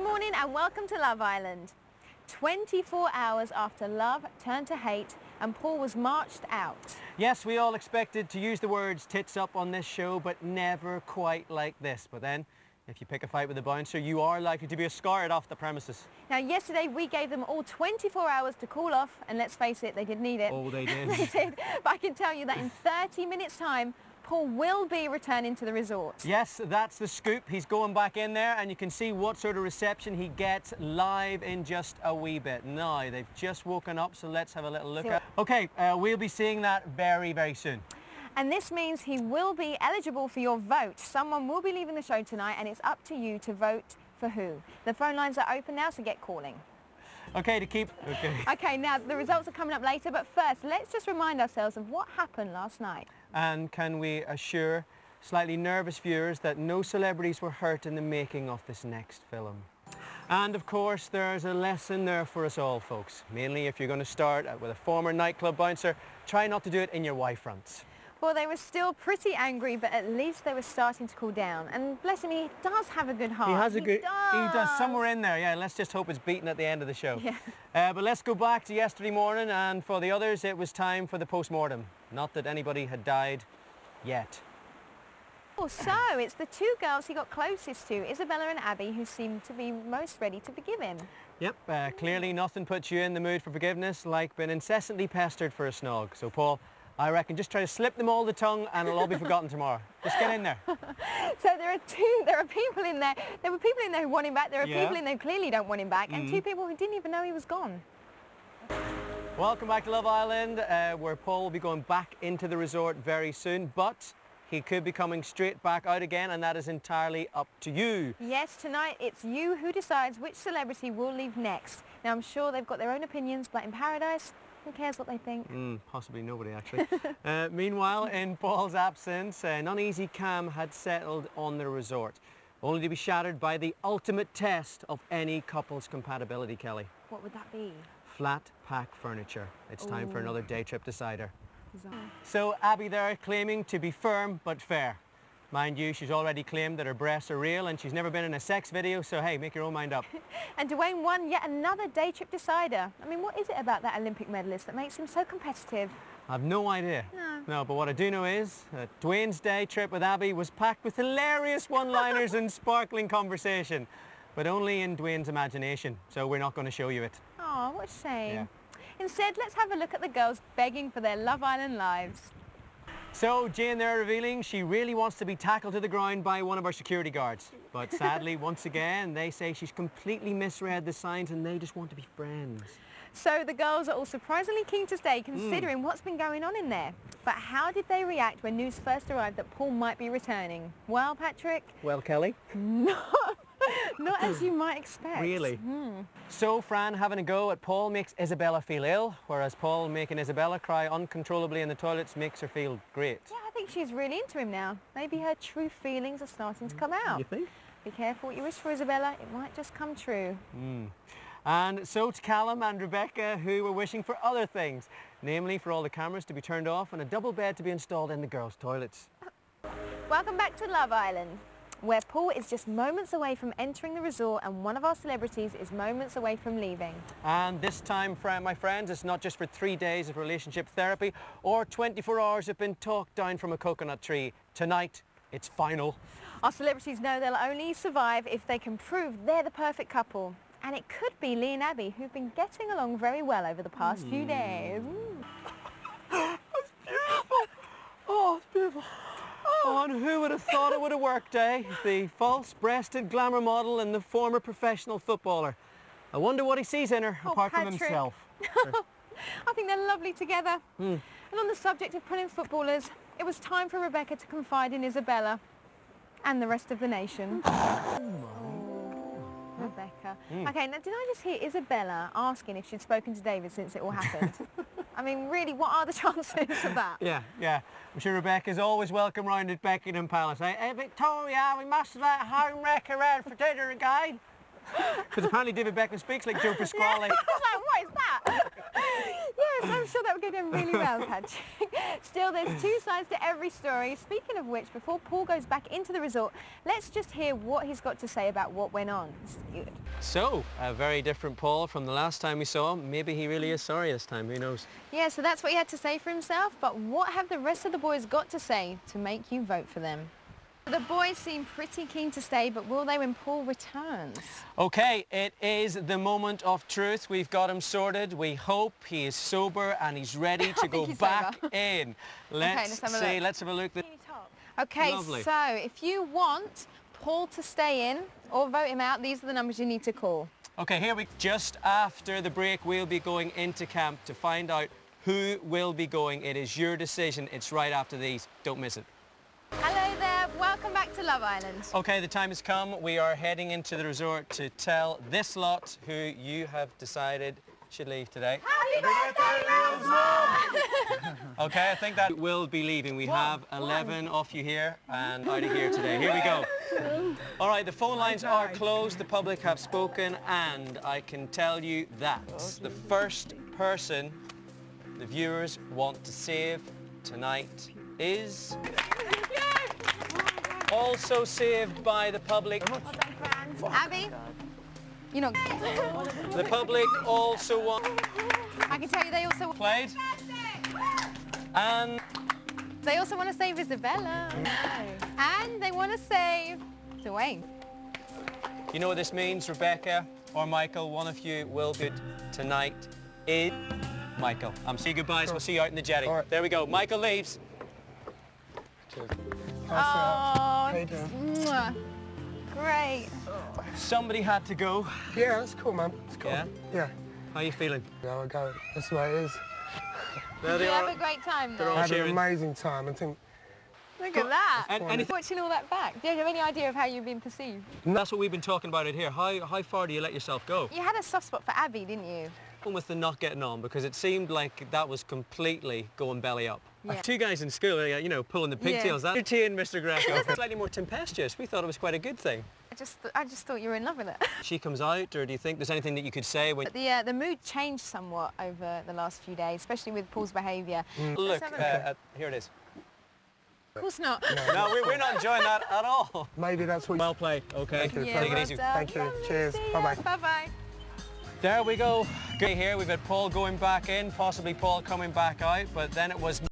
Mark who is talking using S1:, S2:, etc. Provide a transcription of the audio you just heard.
S1: Good morning and welcome to Love Island. 24 hours after love turned to hate and Paul was marched out.
S2: Yes, we all expected to use the words tits up on this show, but never quite like this. But then, if you pick a fight with a bouncer, you are likely to be escorted off the premises.
S1: Now, yesterday we gave them all 24 hours to cool off, and let's face it, they did need it.
S2: Oh, they did.
S1: They did. But I can tell you that in 30 minutes' time, Paul will be returning to the resort.
S2: Yes, that's the scoop. He's going back in there, and you can see what sort of reception he gets live in just a wee bit. Now, they've just woken up, so let's have a little look at. Okay, we'll be seeing that very, very soon.
S1: And this means he will be eligible for your vote. Someone will be leaving the show tonight, and it's up to you to vote for who. The phone lines are open now, so get calling.
S2: Okay, to keep...
S1: Okay, now the results are coming up later, but first, let's just remind ourselves of what happened last night.
S2: And can we assure slightly nervous viewers that no celebrities were hurt in the making of this next film? And of course, there's a lesson there for us all, folks. Mainly if you're going to start with a former nightclub bouncer, try not to do it in your Y-fronts.
S1: Well, they were still pretty angry, but at least they were starting to cool down. And bless him, he does have a good heart.
S2: He has a good...
S1: He
S2: does, somewhere in there, yeah. Let's just hope it's beaten at the end of the show.
S1: Yeah.
S2: But let's go back to yesterday morning, and for the others, it was time for the post-mortem. Not that anybody had died yet.
S1: Oh, so it's the two girls he got closest to, Isabella and Abby, who seemed to be most ready to forgive him.
S2: Yep, clearly nothing puts you in the mood for forgiveness like being incessantly pestered for a snog. So, Paul, I reckon just try to slip them all the tongue and it'll all be forgotten tomorrow. Just get in there.
S1: So there are people in there. There were people in there who want him back. There are people in there who clearly don't want him back. And two people who didn't even know he was gone.
S2: Welcome back to Love Island, where Paul will be going back into the resort very soon. But he could be coming straight back out again, and that is entirely up to you.
S1: Yes, tonight it's you who decides which celebrity will leave next. Now, I'm sure they've got their own opinions, but in paradise, who cares what they think?
S2: Possibly nobody, actually. Meanwhile, in Paul's absence, an uneasy calm had settled on the resort, only to be shattered by the ultimate test of any couple's compatibility, Kelly.
S1: What would that be?
S2: Flat pack furniture. It's time for another day trip decider.
S1: Bizarre.
S2: So Abby there claiming to be firm but fair. Mind you, she's already claimed that her breasts are real and she's never been in a sex video, so hey, make your own mind up.
S1: And Dwayne won yet another day trip decider. I mean, what is it about that Olympic medalist that makes him so competitive?
S2: I've no idea. No, but what I do know is that Dwayne's day trip with Abby was packed with hilarious one-liners and sparkling conversation, but only in Dwayne's imagination, so we're not going to show you it.
S1: Oh, what a shame.
S2: Yeah.
S1: Instead, let's have a look at the girls begging for their Love Island lives.
S2: So Jane there revealing she really wants to be tackled to the ground by one of our security guards. But sadly, once again, they say she's completely misread the signs and they just want to be friends.
S1: So the girls are all surprisingly keen to stay, considering what's been going on in there. But how did they react when news first arrived that Paul might be returning? Well, Patrick?
S2: Well, Kelly?
S1: Not as you might expect.
S2: Really? So Fran having a go at Paul makes Isabella feel ill, whereas Paul making Isabella cry uncontrollably in the toilets makes her feel great.
S1: Yeah, I think she's really into him now. Maybe her true feelings are starting to come out.
S2: You think?
S1: Be careful what you wish for, Isabella. It might just come true.
S2: And so to Callum and Rebecca, who were wishing for other things, namely for all the cameras to be turned off and a double bed to be installed in the girls' toilets.
S1: Welcome back to Love Island, where Paul is just moments away from entering the resort and one of our celebrities is moments away from leaving.
S2: And this time, my friends, it's not just for 3 days of relationship therapy or 24 hours of being talked down from a coconut tree. Tonight, it's final. Our
S1: celebrities know they'll only survive if they can prove they're the perfect couple. And it could be Lee and Abby, who've been getting along very well over the past few days.
S2: That's beautiful. Oh, it's beautiful. Oh, and who would have thought it would have worked, eh? The false-breasted glamour model and the former professional footballer. I wonder what he sees in her, apart from himself.
S1: I think they're lovely together. And on the subject of pulling footballers, it was time for Rebecca to confide in Isabella and the rest of the nation. Rebecca. Okay, now did I just hear Isabella asking if she'd spoken to David since it all happened? I mean, really, what are the chances of that?
S2: Yeah. I'm sure Rebecca's always welcome round at Buckingham Palace. Hey, Victoria, we must let home wrecker out for dinner again. Because apparently David Beckham speaks like Joe Pasquale.
S1: I was like, what is that? Yes, I'm sure that would go down really well, Patrick. Still, there's two sides to every story. Speaking of which, before Paul goes back into the resort, let's just hear what he's got to say about what went on.
S2: So, a very different Paul from the last time we saw him. Maybe he really is sorry this time, who knows?
S1: Yeah, so that's what he had to say for himself, but what have the rest of the boys got to say to make you vote for them? The boys seem pretty keen to stay, but will they when Paul returns?
S2: Okay, it is the moment of truth. We've got him sorted. We hope he is sober and he's ready to go back in. Let's see, let's have a look.
S1: Okay,
S2: Lovely.
S1: so if you want Paul to stay in or vote him out, these are the numbers you need to call.
S2: Okay, here we just after the break, we'll be going into camp to find out who will be going. It is your decision. It's right after these. Don't miss it.
S1: Hello there, welcome back to Love Island.
S2: Okay, the time has come. We are heading into the resort to tell this lot who you have decided should leave today.
S1: Happy birthday,
S2: Okay, I think that will be leaving. We have 11 of you here and out of here today. Here we go. All right, the phone lines are closed. The public have spoken, and I can tell you that the first person the viewers want to save tonight is... Also saved by the public.
S1: Abby, you're not...
S2: The public also want...
S1: I can tell you they also...
S2: Played. And...
S1: They also want to save Isabella. And they want to save Dwayne.
S2: You know what this means, Rebecca or Michael? One of you will be good tonight. Is Michael. I'm saying goodbyes. We'll see you out in the jetty.
S3: Right.
S2: There we go. Michael leaves.
S3: Cheers.
S1: Oh,
S3: How you doing?
S1: great.
S2: Somebody had to go.
S3: Yeah, that's cool, man. It's cool.
S2: Yeah?
S3: Yeah.
S2: How are you feeling?
S3: Yeah, I'll go. That's the way it is.
S2: There
S1: Did
S2: they
S1: you have
S2: are.
S1: a great time
S2: They're
S1: though?
S2: all
S3: I had an
S2: cheering.
S3: amazing time. I think
S1: Look at that.
S2: And
S1: Watching all that back. Do you have any idea of how you've been perceived?
S2: that's what we've been talking about it here. How far do you let yourself go?
S1: You had a soft spot for Abby, didn't you?
S2: With the not getting on, because it seemed like that was completely going belly up.
S1: Yeah.
S2: Two guys in school, you know, pulling the pigtails.
S1: Yeah.
S2: That's your tea in, Mr. Greco. Slightly more tempestuous. We thought it was quite a good thing.
S1: I just thought you were in love with it.
S2: She comes out, or do you think there's anything that you could say when...
S1: The mood changed somewhat over the last few days, especially with Paul's behaviour.
S2: Look, here it is.
S1: Of course not.
S2: No, we're not enjoying that at all.
S3: maybe that's what...
S2: Well played, okay.
S3: Thank you.
S1: Yeah,
S2: Take it
S1: well
S2: easy.
S1: done.
S3: Thank you.
S1: Lovely.
S3: Cheers.
S1: See ya.
S3: Bye-bye.
S1: Bye-bye.
S2: There we go. Good here. We've had Paul going back in, possibly Paul coming back out, but then it was